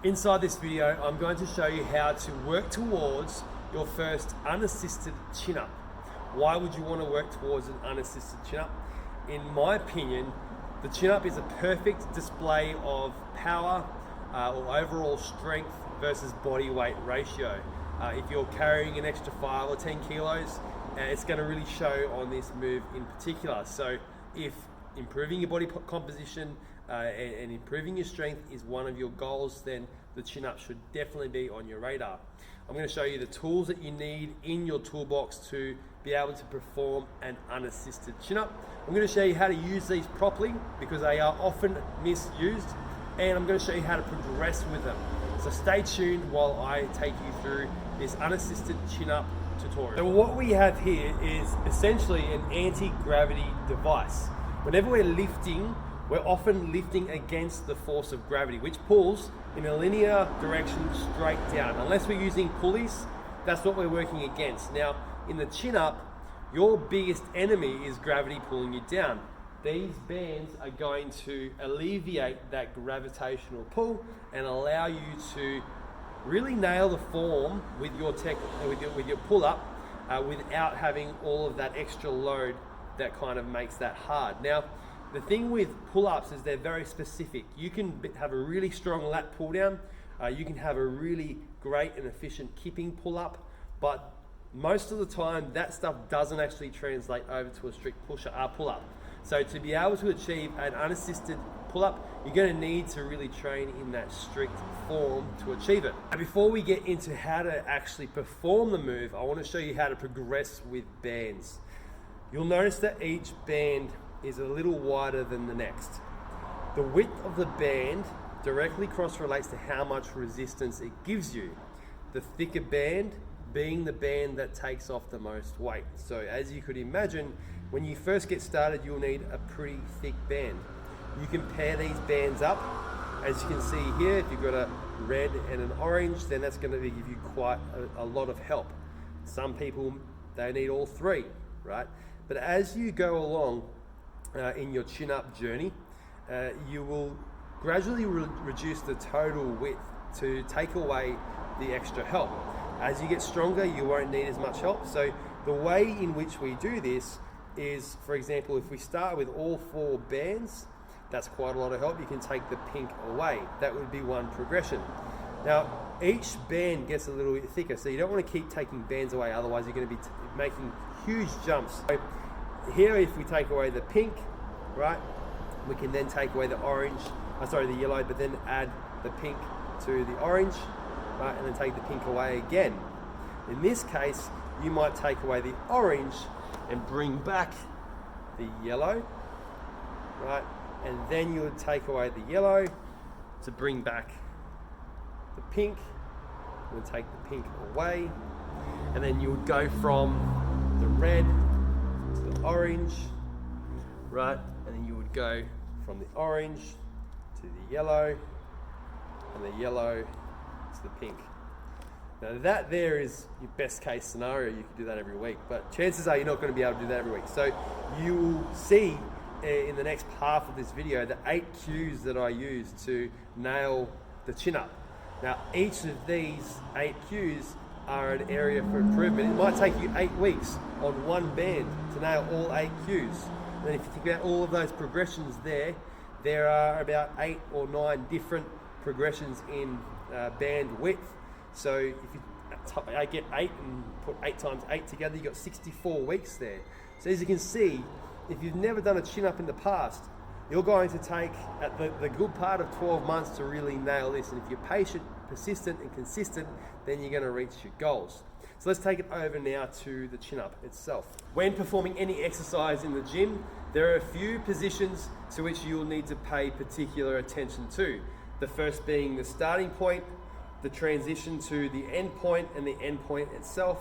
Inside this video, I'm going to show you how to work towards your first unassisted chin-up. Why would you want to work towards an unassisted chin-up? In my opinion, the chin-up is a perfect display of power or overall strength versus body weight ratio. If you're carrying an extra 5 or 10 kilos, it's going to really show on this move in particular. So if improving your body composition and improving your strength is one of your goals, then the chin-up should definitely be on your radar. I'm going to show you the tools that you need in your toolbox to be able to perform an unassisted chin-up. I'm going to show you how to use these properly because they are often misused, and I'm going to show you how to progress with them. So stay tuned while I take you through this unassisted chin-up tutorial. So what we have here is essentially an anti-gravity device. Whenever we're lifting, we're often lifting against the force of gravity, which pulls in a linear direction straight down. Unless we're using pulleys, that's what we're working against. Now, in the chin-up, your biggest enemy is gravity pulling you down. These bands are going to alleviate that gravitational pull and allow you to really nail the form with your pull-up without having all of that extra load that kind of makes that hard. Now, the thing with pull-ups is they're very specific. You can have a really strong lat pull down, you can have a really great and efficient kipping pull-up, but most of the time that stuff doesn't actually translate over to a strict pull-up. So to be able to achieve an unassisted pull-up, you're going to need to really train in that strict form to achieve it. Now, before we get into how to actually perform the move, I want to show you how to progress with bands. You'll notice that each band is a little wider than the next. The width of the band directly cross-relates to how much resistance it gives you. The thicker band being the band that takes off the most weight. So as you could imagine, when you first get started, you'll need a pretty thick band. You can pair these bands up. As you can see here, if you've got a red and an orange, then that's going to give you quite a lot of help. Some people, they need all three, right? But as you go along in your chin-up journey, you will gradually reduce the total width to take away the extra help. As you get stronger, you won't need as much help. So the way in which we do this is, for example, if we start with all 4 bands, that's quite a lot of help. You can take the pink away. That would be one progression. Now, each band gets a little bit thicker, so you don't want to keep taking bands away, otherwise you're going to be making huge jumps. So here, if we take away the pink, right, we can then take away the the yellow, but then add the pink to the orange, right, and then take the pink away again. In this case, you might take away the orange and bring back the yellow, right, and then you would take away the yellow to bring back the pink, and take the pink away, and then you would go from the red to the orange, right, and then you would go from the orange to the yellow, and the yellow to the pink. Now that there is your best case scenario. You can do that every week, but chances are you're not going to be able to do that every week. So you will see in the next half of this video the 8 cues that I use to nail the chin-up. Now each of these 8 cues are an area for improvement. It might take you 8 weeks on one band to nail all 8 cues. And if you think about all of those progressions there are about 8 or 9 different progressions in band width. So if you get 8 and put 8 times 8 together, you've got 64 weeks there. So as you can see, if you've never done a chin-up in the past, you're going to take the good part of 12 months to really nail this. And if you're patient, persistent, and consistent, then you're going to reach your goals. So let's take it over now to the chin-up itself. When performing any exercise in the gym, there are a few positions to which you'll need to pay particular attention to. The first being the starting point, the transition to the end point and the end point itself,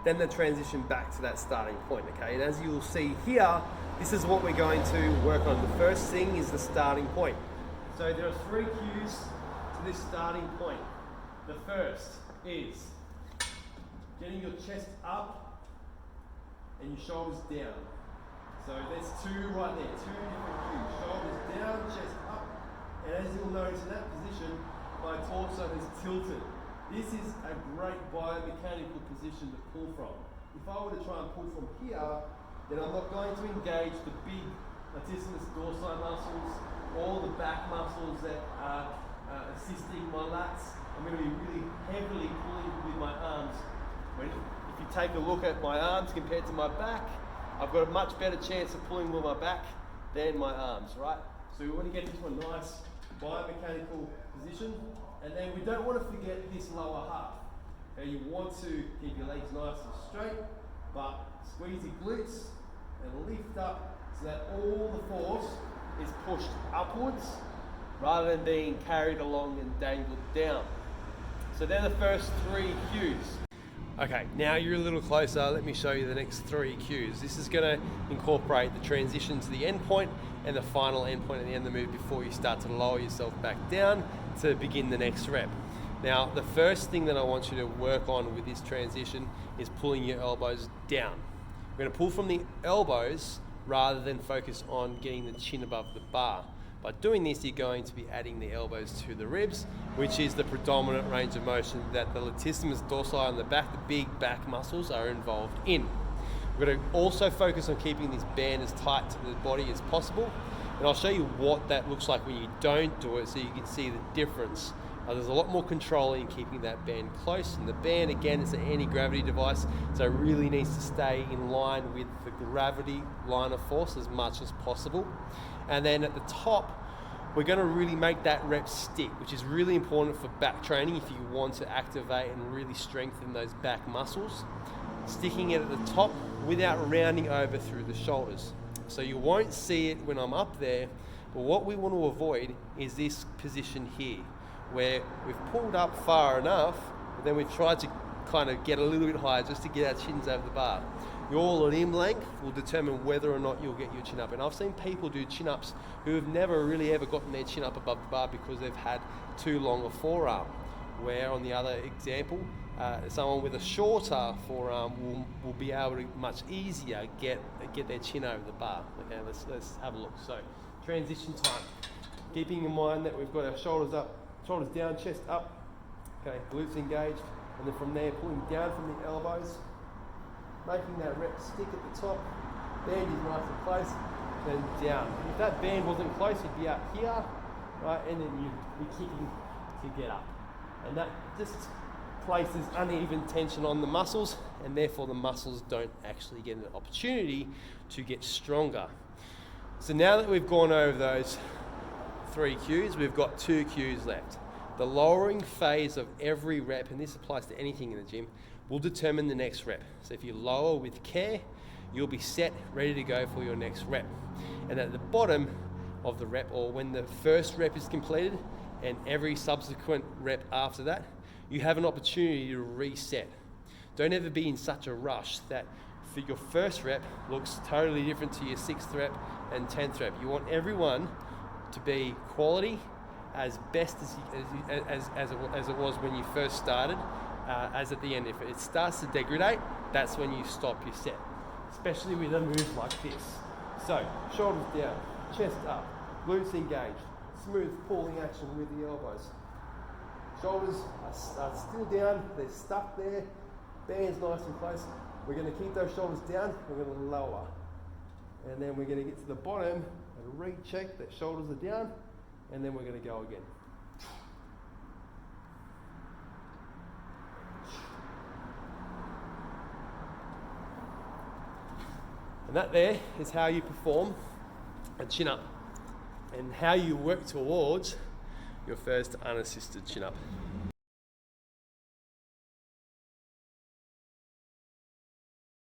then the transition back to that starting point, okay? And as you will see here, this is what we're going to work on. The first thing is the starting point. So there are 3 cues to this starting point. The first is getting your chest up and your shoulders down. So there's 2 right there, 2 different cues. Shoulders down, chest up. And as you'll notice in that position, my torso is tilted. This is a great biomechanical position to pull from. If I were to try and pull from here, then I'm not going to engage the big latissimus dorsi muscles, all the back muscles that are assisting my lats. I'm going to be really heavily pulling with my arms. If you take a look at my arms compared to my back, I've got a much better chance of pulling with my back than my arms, right? So we want to get into a nice biomechanical position, and then we don't want to forget this lower half. Okay, you want to keep your legs nice and straight, but squeeze your glutes and lift up so that all the force is pushed upwards rather than being carried along and dangled down. So they're the first 3 cues. Okay, now you're a little closer. Let me show you the next 3 cues. This is going to incorporate the transition to the end point and the final end point at the end of the move before you start to lower yourself back down to begin the next rep. Now, the first thing that I want you to work on with this transition is pulling your elbows down. We're going to pull from the elbows rather than focus on getting the chin above the bar. By doing this, you're going to be adding the elbows to the ribs, which is the predominant range of motion that the latissimus dorsi on the back, the big back muscles, are involved in. We're going to also focus on keeping this band as tight to the body as possible, and I'll show you what that looks like when you don't do it so you can see the difference. There's a lot more control in keeping that band close, and the band, again, is an anti-gravity device, so it really needs to stay in line with the gravity line of force as much as possible. And then at the top, we're going to really make that rep stick, which is really important for back training if you want to activate and really strengthen those back muscles. Sticking it at the top without rounding over through the shoulders. So you won't see it when I'm up there, but what we want to avoid is this position here, where we've pulled up far enough, but then we've tried to kind of get a little bit higher just to get our chins over the bar. Your limb length will determine whether or not you'll get your chin up. And I've seen people do chin-ups who have never really ever gotten their chin up above the bar because they've had too long a forearm. Where on the other example, someone with a shorter forearm will be able to much easier get their chin over the bar. Okay, let's have a look. So transition time. Keeping in mind that we've got our shoulders up, shoulders down, chest up. Okay, glutes engaged, and then from there pulling down from the elbows, making that rep stick at the top. Band is nice and close, then down. If that band wasn't close, you'd be up here, right, and then you'd be kicking to get up. And that just places uneven tension on the muscles, and therefore the muscles don't actually get an opportunity to get stronger. So now that we've gone over those 3 cues, we've got 2 cues left. The lowering phase of every rep, and this applies to anything in the gym, will determine the next rep. So if you lower with care, you'll be set, ready to go for your next rep. And at the bottom of the rep, or when the first rep is completed, and every subsequent rep after that, you have an opportunity to reset. Don't ever be in such a rush that for your first rep looks totally different to your 6th rep and 10th rep. You want everyone to be quality as best as it was when you first started, as at the end. If it starts to degrade, that's when you stop your set, especially with a move like this. So shoulders down, chest up, glutes engaged, smooth pulling action with the elbows. Shoulders are still down, they're stuck there, band's nice and close. We're going to keep those shoulders down, we're going to lower. And then we're going to get to the bottom and recheck that shoulders are down, and then we're going to go again. And that there is how you perform a chin up and how you work towards your first unassisted chin up.